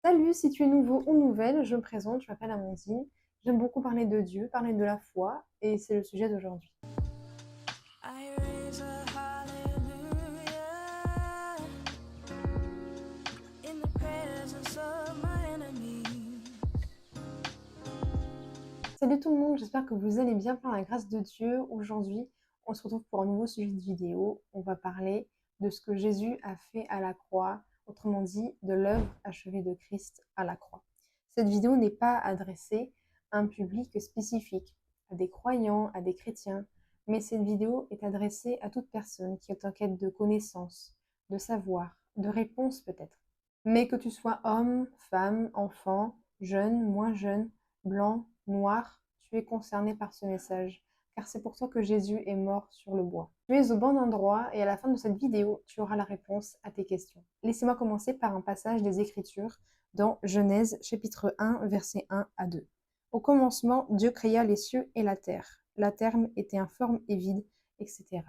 Salut, si tu es nouveau ou nouvelle, je me présente, je m'appelle Amandine. J'aime beaucoup parler de Dieu, parler de la foi, et c'est le sujet d'aujourd'hui. I raise a hallelujah in the presence of my enemies. Salut tout le monde, j'espère que vous allez bien par la grâce de Dieu. Aujourd'hui, on se retrouve pour un nouveau sujet de vidéo. On va parler de ce que Jésus a fait à la croix, autrement dit, de l'œuvre achevée de Christ à la croix. Cette vidéo n'est pas adressée à un public spécifique, à des croyants, à des chrétiens, mais cette vidéo est adressée à toute personne qui est en quête de connaissances, de savoir, de réponses peut-être. Mais que tu sois homme, femme, enfant, jeune, moins jeune, blanc, noir, tu es concerné par ce message, car c'est pour toi que Jésus est mort sur le bois. Tu es au bon endroit et à la fin de cette vidéo, tu auras la réponse à tes questions. Laissez-moi commencer par un passage des Écritures dans Genèse chapitre 1, versets 1 à 2. Au commencement, Dieu créa les cieux et la terre. La terre était informe et vide, etc.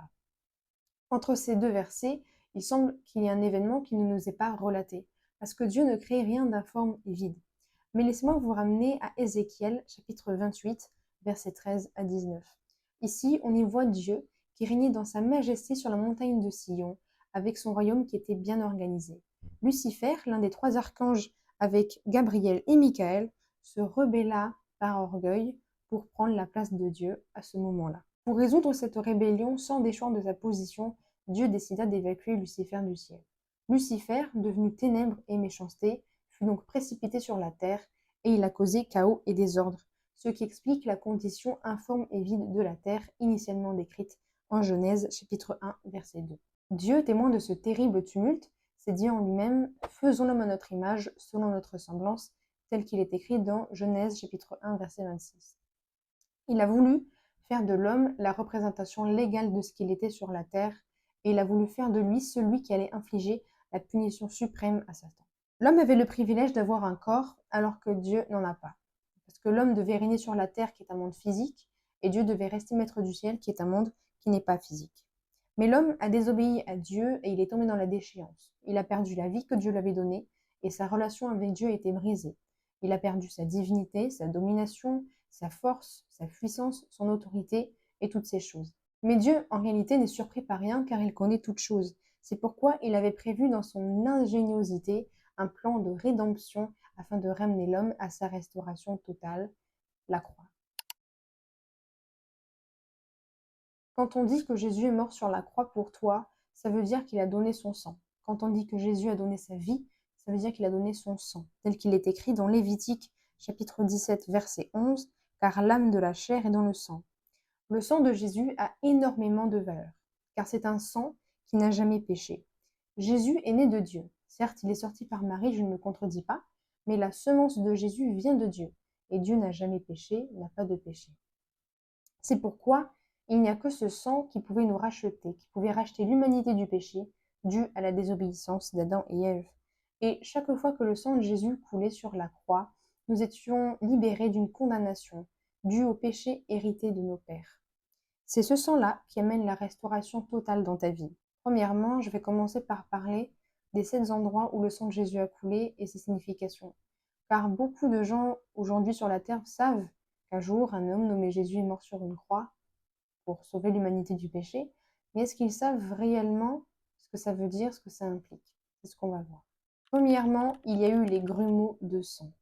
Entre ces deux versets, il semble qu'il y ait un événement qui ne nous est pas relaté, parce que Dieu ne crée rien d'informe et vide. Mais laissez-moi vous ramener à Ézéchiel, chapitre 28, versets 13 à 19. Ici, on y voit Dieu qui régnait dans sa majesté sur la montagne de Sion, avec son royaume qui était bien organisé. Lucifer, l'un des trois archanges avec Gabriel et Michael, se rebella par orgueil pour prendre la place de Dieu à ce moment-là. Pour résoudre cette rébellion sans déchoir de sa position, Dieu décida d'évacuer Lucifer du ciel. Lucifer, devenu ténèbres et méchanceté, fut donc précipité sur la terre et il a causé chaos et désordre, ce qui explique la condition informe et vide de la terre initialement décrite en Genèse chapitre 1 verset 2. Dieu, témoin de ce terrible tumulte, s'est dit en lui-même « Faisons l'homme à notre image, selon notre semblance », tel qu'il est écrit dans Genèse chapitre 1 verset 26. Il a voulu faire de l'homme la représentation légale de ce qu'il était sur la terre, et il a voulu faire de lui celui qui allait infliger la punition suprême à Satan. L'homme avait le privilège d'avoir un corps, alors que Dieu n'en a pas. Parce que l'homme devait régner sur la terre, qui est un monde physique, et Dieu devait rester maître du ciel, qui est un monde qui n'est pas physique. Mais l'homme a désobéi à Dieu et il est tombé dans la déchéance. Il a perdu la vie que Dieu lui avait donnée, et sa relation avec Dieu a été brisée. Il a perdu sa divinité, sa domination, sa force, sa puissance, son autorité et toutes ces choses. Mais Dieu, en réalité, n'est surpris par rien car il connaît toutes choses. C'est pourquoi il avait prévu dans son ingéniosité un plan de rédemption afin de ramener l'homme à sa restauration totale, la croix. Quand on dit que Jésus est mort sur la croix pour toi, ça veut dire qu'il a donné son sang. Quand on dit que Jésus a donné sa vie, ça veut dire qu'il a donné son sang, tel qu'il est écrit dans Lévitique chapitre 17 verset 11, car l'âme de la chair est dans le sang. Le sang de Jésus a énormément de valeur, car c'est un sang qui n'a jamais péché. Jésus est né de Dieu. Certes, il est sorti par Marie, je ne le contredis pas, mais la semence de Jésus vient de Dieu, et Dieu n'a jamais péché, n'a pas de péché. C'est pourquoi il n'y a que ce sang qui pouvait nous racheter, qui pouvait racheter l'humanité du péché, dû à la désobéissance d'Adam et Ève. Et chaque fois que le sang de Jésus coulait sur la croix, nous étions libérés d'une condamnation, due au péché hérité de nos pères. C'est ce sang-là qui amène la restauration totale dans ta vie. Premièrement, je vais commencer par parler des 7 endroits où le sang de Jésus a coulé et ses significations. Car beaucoup de gens aujourd'hui sur la terre savent qu'un jour, un homme nommé Jésus est mort sur une croix pour sauver l'humanité du péché, mais est-ce qu'ils savent réellement ce que ça veut dire, ce que ça implique? C'est ce qu'on va voir. Premièrement, il y a eu les grumeaux de sang.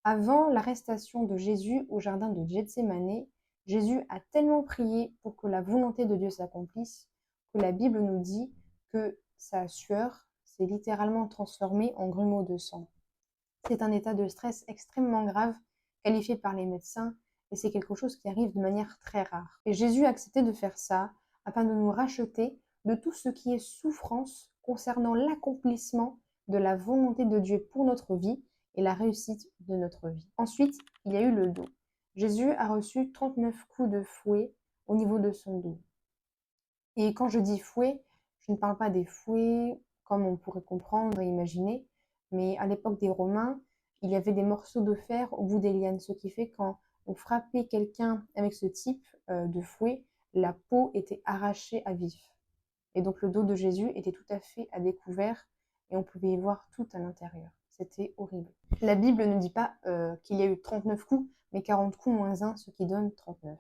Avant l'arrestation de Jésus au jardin de Gethsémanée, Jésus a tellement prié pour que la volonté de Dieu s'accomplisse que la Bible nous dit que sa sueur s'est littéralement transformée en grumeaux de sang. C'est un état de stress extrêmement grave, qualifié par les médecins, et c'est quelque chose qui arrive de manière très rare. Et Jésus a accepté de faire ça afin de nous racheter de tout ce qui est souffrance concernant l'accomplissement de la volonté de Dieu pour notre vie et la réussite de notre vie. Ensuite, il y a eu le dos. Jésus a reçu 39 coups de fouet au niveau de son dos. Et quand je dis fouet, je ne parle pas des fouets comme on pourrait comprendre et imaginer, mais à l'époque des Romains, il y avait des morceaux de fer au bout des lianes, ce qui fait quand on frappait quelqu'un avec ce type de fouet, la peau était arrachée à vif. Et donc le dos de Jésus était tout à fait à découvert et on pouvait y voir tout à l'intérieur. C'était horrible. La Bible ne dit pas qu'il y a eu 39 coups, mais 40 coups moins 1, ce qui donne 39.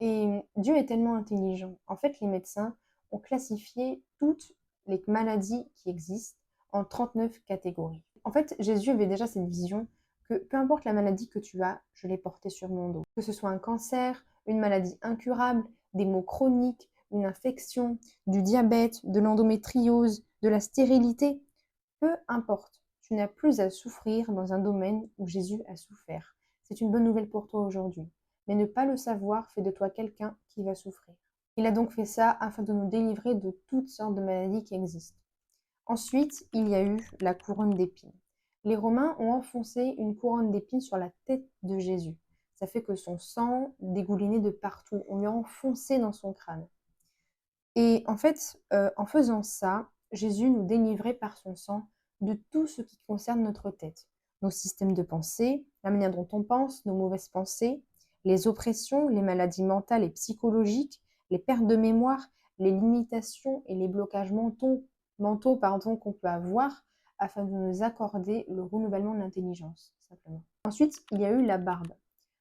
Et Dieu est tellement intelligent. En fait, les médecins ont classifié toutes les maladies qui existent en 39 catégories. En fait, Jésus avait déjà cette vision que peu importe la maladie que tu as, je l'ai portée sur mon dos. Que ce soit un cancer, une maladie incurable, des maux chroniques, une infection, du diabète, de l'endométriose, de la stérilité, peu importe, tu n'as plus à souffrir dans un domaine où Jésus a souffert. C'est une bonne nouvelle pour toi aujourd'hui. Mais ne pas le savoir fait de toi quelqu'un qui va souffrir. Il a donc fait ça afin de nous délivrer de toutes sortes de maladies qui existent. Ensuite, il y a eu la couronne d'épines. Les Romains ont enfoncé une couronne d'épines sur la tête de Jésus. Ça fait que son sang dégoulinait de partout. On lui a enfoncé dans son crâne. Et en fait, en faisant ça, Jésus nous délivrait par son sang de tout ce qui concerne notre tête. Nos systèmes de pensée, la manière dont on pense, nos mauvaises pensées, les oppressions, les maladies mentales et psychologiques, les pertes de mémoire, les limitations et les blocages mentaux qu'on peut avoir afin de nous accorder le renouvellement de l'intelligence, simplement. Ensuite, il y a eu la barbe.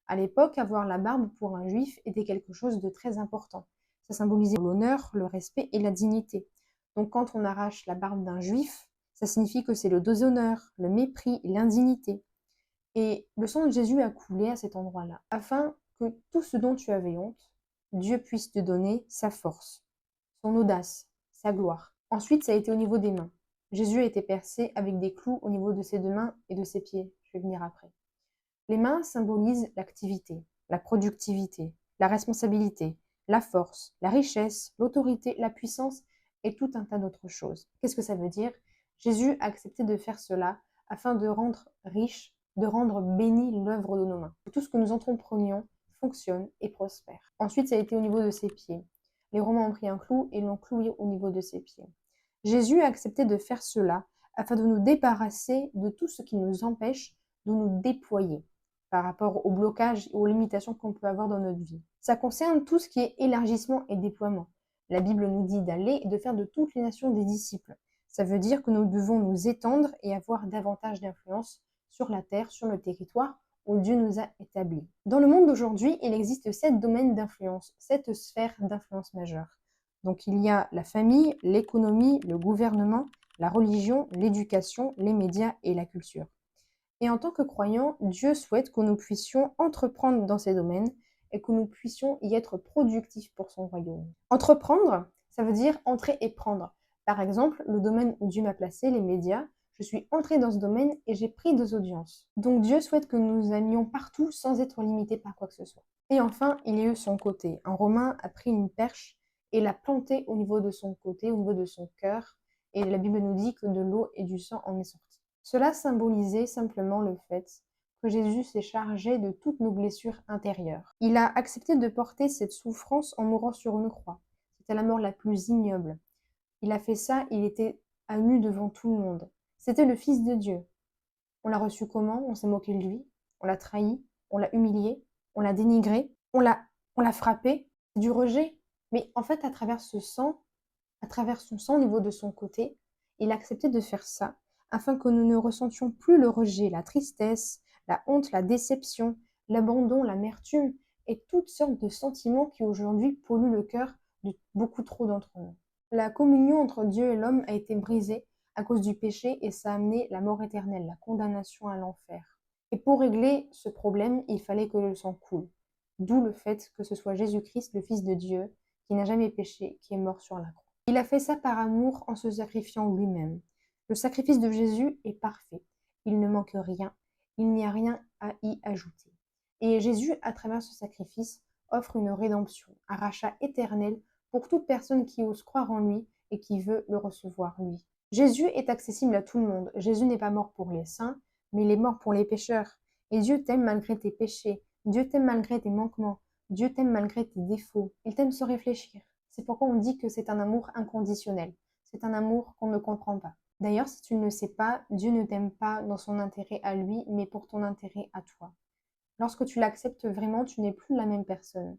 À l'époque, avoir la barbe pour un juif était quelque chose de très important. Ça symbolisait l'honneur, le respect et la dignité. Donc quand on arrache la barbe d'un juif, ça signifie que c'est le déshonneur, le mépris et l'indignité. Et le sang de Jésus a coulé à cet endroit-là, afin que tout ce dont tu avais honte, Dieu puisse te donner sa force, son audace, sa gloire. Ensuite, ça a été au niveau des mains. Jésus a été percé avec des clous au niveau de ses deux mains et de ses pieds. Je vais venir après. Les mains symbolisent l'activité, la productivité, la responsabilité, la force, la richesse, l'autorité, la puissance et tout un tas d'autres choses. Qu'est-ce que ça veut dire? Jésus a accepté de faire cela afin de rendre riche, de rendre bénie l'œuvre de nos mains. Que tout ce que nous entreprenions fonctionne et prospère. Ensuite, ça a été au niveau de ses pieds. Les Romains ont pris un clou et l'ont cloué au niveau de ses pieds. Jésus a accepté de faire cela afin de nous débarrasser de tout ce qui nous empêche de nous déployer par rapport aux blocages et aux limitations qu'on peut avoir dans notre vie. Ça concerne tout ce qui est élargissement et déploiement. La Bible nous dit d'aller et de faire de toutes les nations des disciples. Ça veut dire que nous devons nous étendre et avoir davantage d'influence sur la terre, sur le territoire où Dieu nous a établis. Dans le monde d'aujourd'hui, il existe 7 domaines d'influence, 7 sphères d'influence majeures. Donc il y a la famille, l'économie, le gouvernement, la religion, l'éducation, les médias et la culture. Et en tant que croyants, Dieu souhaite que nous puissions entreprendre dans ces domaines et que nous puissions y être productifs pour son royaume. Entreprendre, ça veut dire entrer et prendre. Par exemple, le domaine où Dieu m'a placé, les médias, je suis entrée dans ce domaine et j'ai pris des audiences. Donc Dieu souhaite que nous allions partout sans être limités par quoi que ce soit. Et enfin, il y a eu son côté. Un Romain a pris une perche et l'a plantée au niveau de son côté, au niveau de son cœur. Et la Bible nous dit que de l'eau et du sang en est sorti. Cela symbolisait simplement le fait que Jésus s'est chargé de toutes nos blessures intérieures. Il a accepté de porter cette souffrance en mourant sur une croix. C'était la mort la plus ignoble. Il a fait ça, il était à nu devant tout le monde. C'était le Fils de Dieu. On l'a reçu comment? On s'est moqué de lui, on l'a trahi, on l'a humilié, on l'a dénigré, on l'a frappé. C'est du rejet. Mais en fait, à travers son sang au niveau de son côté, il a accepté de faire ça afin que nous ne ressentions plus le rejet, la tristesse, la honte, la déception, l'abandon, l'amertume et toutes sortes de sentiments qui aujourd'hui polluent le cœur de beaucoup trop d'entre nous. La communion entre Dieu et l'homme a été brisée à cause du péché et ça a amené la mort éternelle, la condamnation à l'enfer. Et pour régler ce problème, il fallait que le sang coule. D'où le fait que ce soit Jésus-Christ, le Fils de Dieu, qui n'a jamais péché, qui est mort sur la croix. Il a fait ça par amour en se sacrifiant lui-même. Le sacrifice de Jésus est parfait. Il ne manque rien. Il n'y a rien à y ajouter. Et Jésus, à travers ce sacrifice, offre une rédemption, un rachat éternel pour toute personne qui ose croire en lui et qui veut le recevoir lui. Jésus est accessible à tout le monde. Jésus n'est pas mort pour les saints, mais il est mort pour les pécheurs. Et Dieu t'aime malgré tes péchés. Dieu t'aime malgré tes manquements. Dieu t'aime malgré tes défauts. Il t'aime sans réfléchir. C'est pourquoi on dit que c'est un amour inconditionnel. C'est un amour qu'on ne comprend pas. D'ailleurs, si tu ne le sais pas, Dieu ne t'aime pas dans son intérêt à lui, mais pour ton intérêt à toi. Lorsque tu l'acceptes vraiment, tu n'es plus la même personne.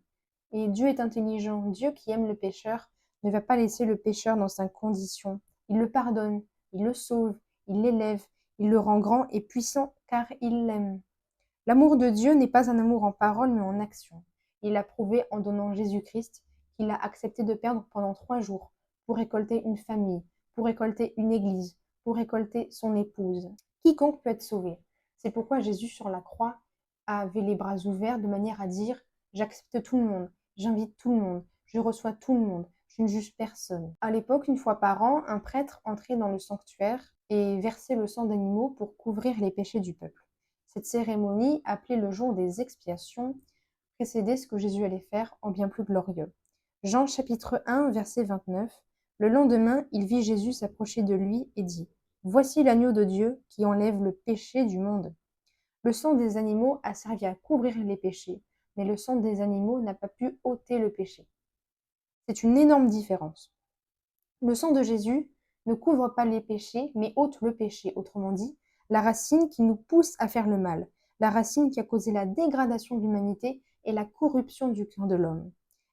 Et Dieu est intelligent. Dieu qui aime le pécheur ne va pas laisser le pécheur dans sa condition. Il le pardonne, il le sauve, il l'élève, Il le rend grand et puissant car il l'aime. L'amour de Dieu n'est pas un amour en parole mais en action. Il l'a prouvé en donnant Jésus-Christ qu'il a accepté de perdre pendant 3 jours pour récolter une famille, pour récolter une église, pour récolter son épouse. Quiconque peut être sauvé. C'est pourquoi Jésus sur la croix avait les bras ouverts de manière à dire j'accepte tout le monde, j'invite tout le monde, je reçois tout le monde, je ne juge personne. À l'époque, une fois par an, un prêtre entrait dans le sanctuaire et versait le sang d'animaux pour couvrir les péchés du peuple. Cette cérémonie, appelée le jour des expiations, précédait ce que Jésus allait faire en bien plus glorieux. Jean chapitre 1, verset 29. Le lendemain, il vit Jésus s'approcher de lui et dit « Voici l'agneau de Dieu qui enlève le péché du monde. » Le sang des animaux a servi à couvrir les péchés, mais le sang des animaux n'a pas pu ôter le péché. C'est une énorme différence. Le sang de Jésus ne couvre pas les péchés, mais ôte le péché, autrement dit, la racine qui nous pousse à faire le mal, la racine qui a causé la dégradation de l'humanité et la corruption du cœur de l'homme.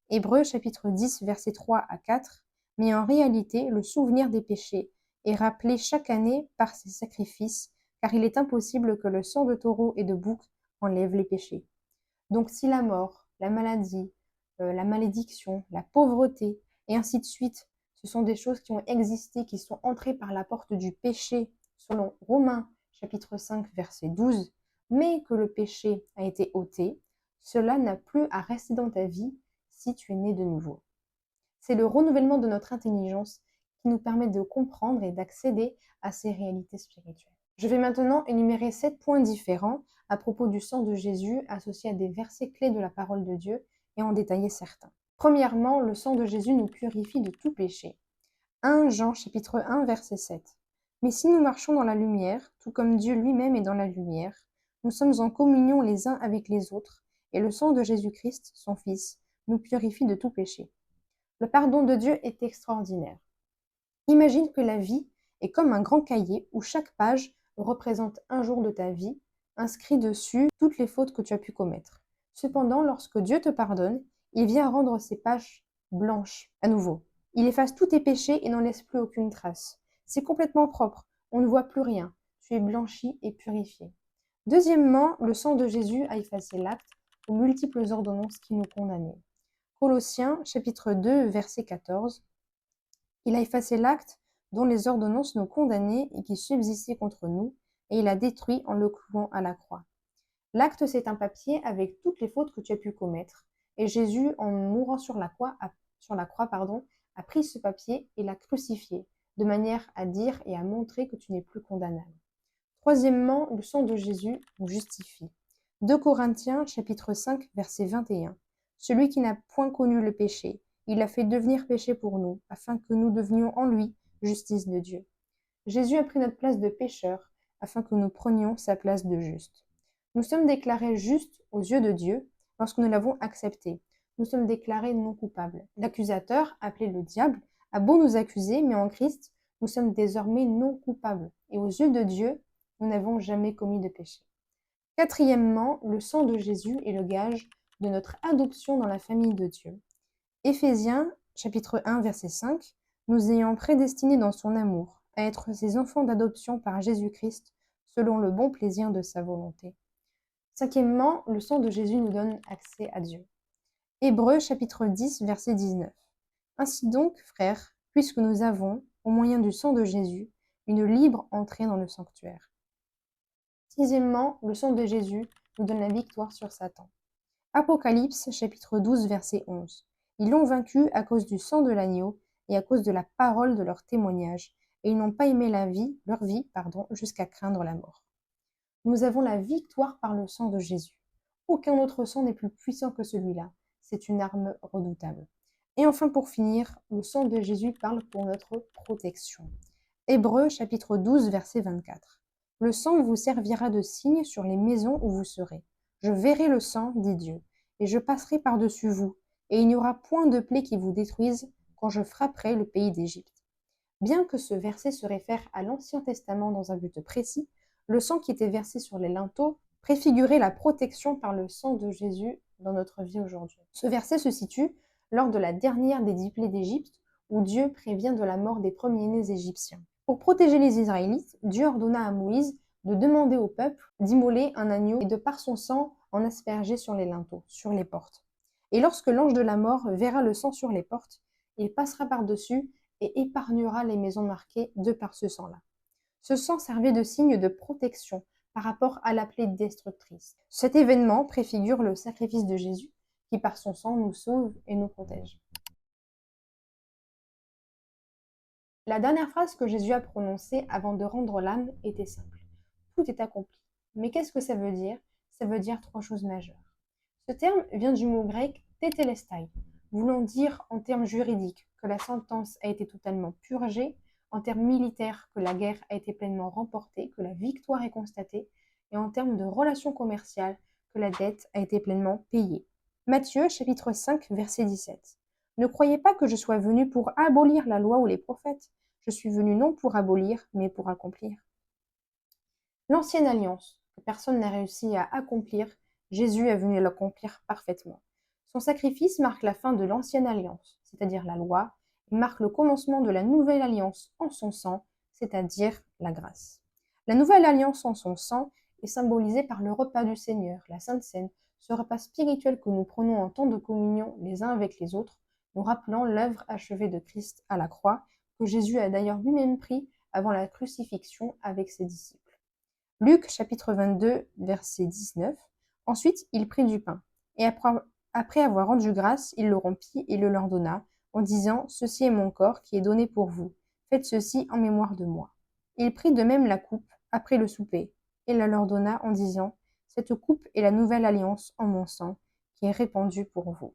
Hébreux chapitre 10, versets 3 à 4. Mais en réalité, le souvenir des péchés est rappelé chaque année par ces sacrifices, car il est impossible que le sang de taureau et de bouc enlève les péchés. Donc si la mort, la maladie, la malédiction, la pauvreté, et ainsi de suite, ce sont des choses qui ont existé, qui sont entrées par la porte du péché, selon Romains chapitre 5, verset 12, mais que le péché a été ôté, cela n'a plus à rester dans ta vie si tu es né de nouveau. C'est le renouvellement de notre intelligence qui nous permet de comprendre et d'accéder à ces réalités spirituelles. Je vais maintenant énumérer 7 points différents à propos du sang de Jésus associés à des versets clés de la parole de Dieu et en détailler certains. Premièrement, le sang de Jésus nous purifie de tout péché. 1 Jean chapitre 1 verset 7. Mais si nous marchons dans la lumière, tout comme Dieu lui-même est dans la lumière, nous sommes en communion les uns avec les autres, et le sang de Jésus-Christ, son Fils, nous purifie de tout péché. Le pardon de Dieu est extraordinaire. Imagine que la vie est comme un grand cahier où chaque page représente un jour de ta vie, inscrit dessus toutes les fautes que tu as pu commettre. Cependant, lorsque Dieu te pardonne, il vient rendre ces pages blanches à nouveau. Il efface tous tes péchés et n'en laisse plus aucune trace. C'est complètement propre, on ne voit plus rien. Tu es blanchi et purifié. Deuxièmement, le sang de Jésus a effacé l'acte aux multiples ordonnances qui nous condamnaient. Colossiens chapitre 2 verset 14. Il a effacé l'acte dont les ordonnances nous condamnaient et qui subsistait contre nous, et il a détruit en le clouant à la croix. L'acte, c'est un papier avec toutes les fautes que tu as pu commettre, et Jésus, en mourant sur la croix, a pris ce papier et l'a crucifié, de manière à dire et à montrer que tu n'es plus condamnable. Troisièmement, le sang de Jésus nous justifie. 2 Corinthiens chapitre 5 verset 21. Celui qui n'a point connu le péché, il l'a fait devenir péché pour nous, afin que nous devenions en lui justice de Dieu. Jésus a pris notre place de pécheur, afin que nous prenions sa place de juste. Nous sommes déclarés justes aux yeux de Dieu lorsque nous l'avons accepté. Nous sommes déclarés non coupables. L'accusateur, appelé le diable, a beau nous accuser, mais en Christ, nous sommes désormais non coupables. Et aux yeux de Dieu, nous n'avons jamais commis de péché. Quatrièmement, le sang de Jésus est le gage de notre adoption dans la famille de Dieu. Éphésiens, chapitre 1, verset 5, nous ayant prédestinés dans son amour à être ses enfants d'adoption par Jésus-Christ, selon le bon plaisir de sa volonté. Cinquièmement, le sang de Jésus nous donne accès à Dieu. Hébreux, chapitre 10, verset 19. Ainsi donc, frères, puisque nous avons, au moyen du sang de Jésus, une libre entrée dans le sanctuaire. Sixièmement, le sang de Jésus nous donne la victoire sur Satan. Apocalypse, chapitre 12, verset 11. Ils l'ont vaincu à cause du sang de l'agneau et à cause de la parole de leur témoignage, et ils n'ont pas aimé leur vie, jusqu'à craindre la mort. Nous avons la victoire par le sang de Jésus. Aucun autre sang n'est plus puissant que celui-là. C'est une arme redoutable. Et enfin, pour finir, le sang de Jésus parle pour notre protection. Hébreux, chapitre 12, verset 24. Le sang vous servira de signe sur les maisons où vous serez. Je verrai le sang, dit Dieu, et je passerai par-dessus vous, et il n'y aura point de plaie qui vous détruise quand je frapperai le pays d'Égypte. Bien que ce verset se réfère à l'Ancien Testament dans un but précis, le sang qui était versé sur les linteaux préfigurait la protection par le sang de Jésus dans notre vie aujourd'hui. Ce verset se situe lors de la dernière des 10 plaies d'Égypte, où Dieu prévient de la mort des premiers-nés égyptiens. Pour protéger les Israélites, Dieu ordonna à Moïse de demander au peuple d'immoler un agneau et de par son sang en asperger sur les linteaux, sur les portes. Et lorsque l'ange de la mort verra le sang sur les portes, il passera par-dessus et épargnera les maisons marquées de par ce sang-là. Ce sang servait de signe de protection par rapport à la plaie destructrice. Cet événement préfigure le sacrifice de Jésus qui par son sang nous sauve et nous protège. La dernière phrase que Jésus a prononcée avant de rendre l'âme était simple. Tout est accompli. Mais qu'est-ce que ça veut dire? Ça veut dire trois choses majeures. Ce terme vient du mot grec tétélestai, voulant dire en termes juridiques que la sentence a été totalement purgée, en termes militaires que la guerre a été pleinement remportée, que la victoire est constatée, et en termes de relations commerciales que la dette a été pleinement payée. Matthieu chapitre 5 verset 17. Ne croyez pas que je sois venu pour abolir la loi ou les prophètes. Je suis venu non pour abolir, mais pour accomplir. L'ancienne alliance, que personne n'a réussi à accomplir, Jésus est venu l'accomplir parfaitement. Son sacrifice marque la fin de l'ancienne alliance, c'est-à-dire la loi, et marque le commencement de la nouvelle alliance en son sang, c'est-à-dire la grâce. La nouvelle alliance en son sang est symbolisée par le repas du Seigneur, la Sainte Seine, ce repas spirituel que nous prenons en temps de communion les uns avec les autres, nous rappelant l'œuvre achevée de Christ à la croix, que Jésus a d'ailleurs lui-même pris avant la crucifixion avec ses disciples. Luc chapitre 22, verset 19. Ensuite, il prit du pain, et après avoir rendu grâce, il le rompit et le leur donna, en disant, « Ceci est mon corps qui est donné pour vous. Faites ceci en mémoire de moi. » Il prit de même la coupe, après le souper, et la leur donna en disant, « Cette coupe est la nouvelle alliance en mon sang, qui est répandue pour vous. »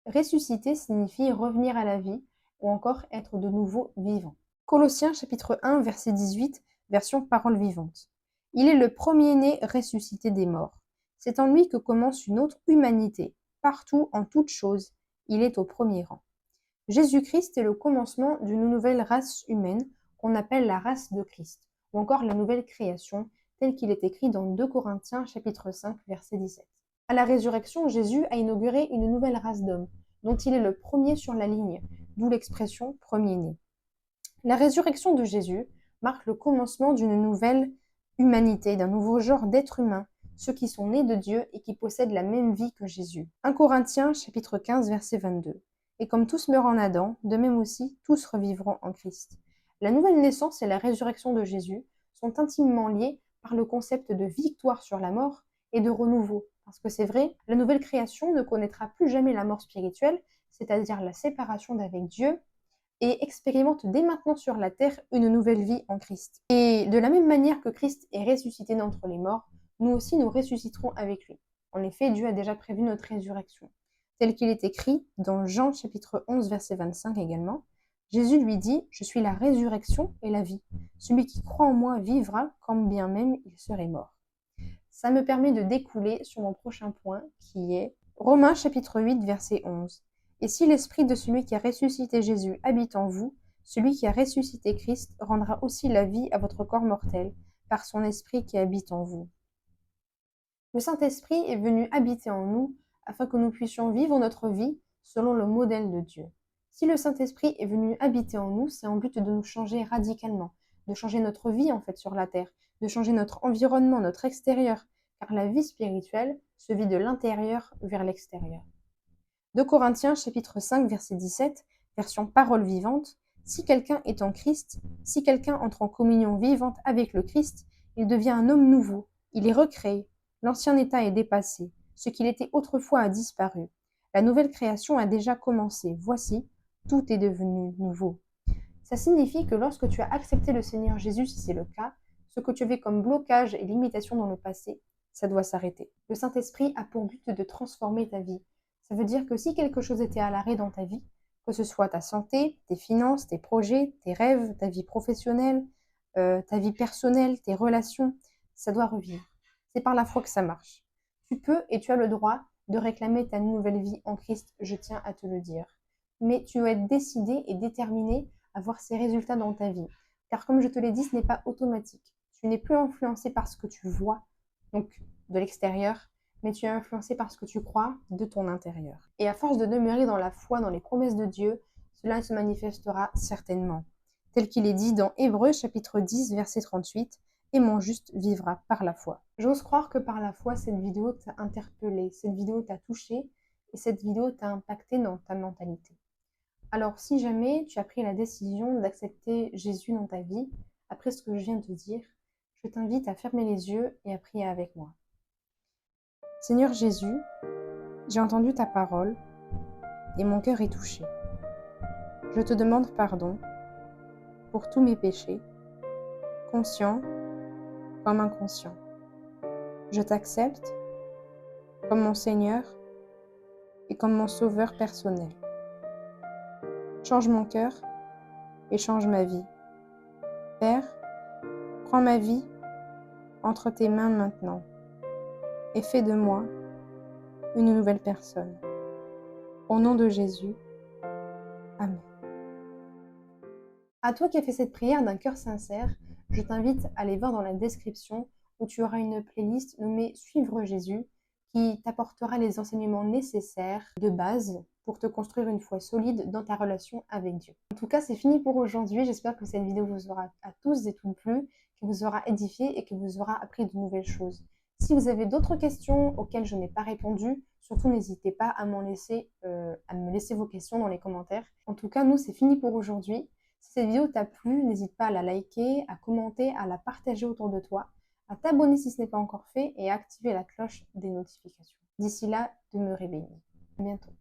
Ressusciter signifie revenir à la vie, ou encore être de nouveau vivant. Colossiens chapitre 1 verset 18, version parole vivante. Il est le premier-né ressuscité des morts. C'est en lui que commence une autre humanité. Partout, en toutes choses, il est au premier rang. Jésus-Christ est le commencement d'une nouvelle race humaine qu'on appelle la race de Christ, ou encore la nouvelle création, tel qu'il est écrit dans 2 Corinthiens chapitre 5 verset 17. À la résurrection, Jésus a inauguré une nouvelle race d'hommes, dont il est le premier sur la ligne, d'où l'expression premier-né. La résurrection de Jésus marque le commencement d'une nouvelle humanité, d'un nouveau genre d'êtres humains, ceux qui sont nés de Dieu et qui possèdent la même vie que Jésus. 1 Corinthiens chapitre 15 verset 22. Et comme tous meurent en Adam, de même aussi tous revivront en Christ. La nouvelle naissance et la résurrection de Jésus sont intimement liées par le concept de victoire sur la mort et de renouveau. Parce que c'est vrai, la nouvelle création ne connaîtra plus jamais la mort spirituelle, c'est-à-dire la séparation d'avec Dieu, et expérimente dès maintenant sur la terre une nouvelle vie en Christ. Et de la même manière que Christ est ressuscité d'entre les morts, nous aussi nous ressusciterons avec lui. En effet, Dieu a déjà prévu notre résurrection. Tel qu'il est écrit dans Jean chapitre 11 verset 25 également, Jésus lui dit « Je suis la résurrection et la vie. Celui qui croit en moi vivra quand bien même il serait mort. » Ça me permet de découler sur mon prochain point qui est Romains chapitre 8 verset 11. Et si l'esprit de celui qui a ressuscité Jésus habite en vous, celui qui a ressuscité Christ rendra aussi la vie à votre corps mortel par son esprit qui habite en vous. Le Saint-Esprit est venu habiter en nous afin que nous puissions vivre notre vie selon le modèle de Dieu. Si le Saint-Esprit est venu habiter en nous, c'est en but de nous changer radicalement, de changer notre vie en fait sur la terre, de changer notre environnement, notre extérieur, car la vie spirituelle se vit de l'intérieur vers l'extérieur. 2 Corinthiens chapitre 5 verset 17, version parole vivante, si quelqu'un est en Christ, si quelqu'un entre en communion vivante avec le Christ, il devient un homme nouveau, il est recréé, l'ancien état est dépassé, ce qu'il était autrefois a disparu. La nouvelle création a déjà commencé, voici, tout est devenu nouveau. Ça signifie que lorsque tu as accepté le Seigneur Jésus, si c'est le cas, ce que tu avais comme blocage et limitation dans le passé, ça doit s'arrêter. Le Saint-Esprit a pour but de transformer ta vie. Ça veut dire que si quelque chose était à l'arrêt dans ta vie, que ce soit ta santé, tes finances, tes projets, tes rêves, ta vie professionnelle, ta vie personnelle, tes relations, ça doit revivre. C'est par la foi que ça marche. Tu peux et tu as le droit de réclamer ta nouvelle vie en Christ, je tiens à te le dire. Mais tu dois être décidé et déterminé à voir ces résultats dans ta vie. Car comme je te l'ai dit, ce n'est pas automatique. Tu n'es plus influencé par ce que tu vois, donc de l'extérieur, mais tu es influencé par ce que tu crois de ton intérieur. Et à force de demeurer dans la foi, dans les promesses de Dieu, cela se manifestera certainement. Tel qu'il est dit dans Hébreux chapitre 10 verset 38, « Et mon juste vivra par la foi ». J'ose croire que par la foi, cette vidéo t'a interpellé, cette vidéo t'a touché et cette vidéo t'a impacté dans ta mentalité. Alors si jamais tu as pris la décision d'accepter Jésus dans ta vie, après ce que je viens de te dire, je t'invite à fermer les yeux et à prier avec moi. Seigneur Jésus, j'ai entendu ta parole et mon cœur est touché. Je te demande pardon pour tous mes péchés, conscients comme inconscients. Je t'accepte comme mon Seigneur et comme mon Sauveur personnel. Change mon cœur et change ma vie. Père, prends ma vie entre tes mains maintenant et fais de moi une nouvelle personne. Au nom de Jésus, Amen. À toi qui as fait cette prière d'un cœur sincère, je t'invite à aller voir dans la description où tu auras une playlist nommée Suivre Jésus qui t'apportera les enseignements nécessaires de base pour te construire une foi solide dans ta relation avec Dieu. En tout cas, c'est fini pour aujourd'hui. J'espère que cette vidéo vous aura à tous et toutes plu, que vous aura édifié et que vous aura appris de nouvelles choses. Si vous avez d'autres questions auxquelles je n'ai pas répondu, surtout n'hésitez pas à me laisser vos questions dans les commentaires. En tout cas, nous, c'est fini pour aujourd'hui. Si cette vidéo t'a plu, n'hésite pas à la liker, à commenter, à la partager autour de toi, à t'abonner si ce n'est pas encore fait et à activer la cloche des notifications. D'ici là, demeurez bénis. À bientôt.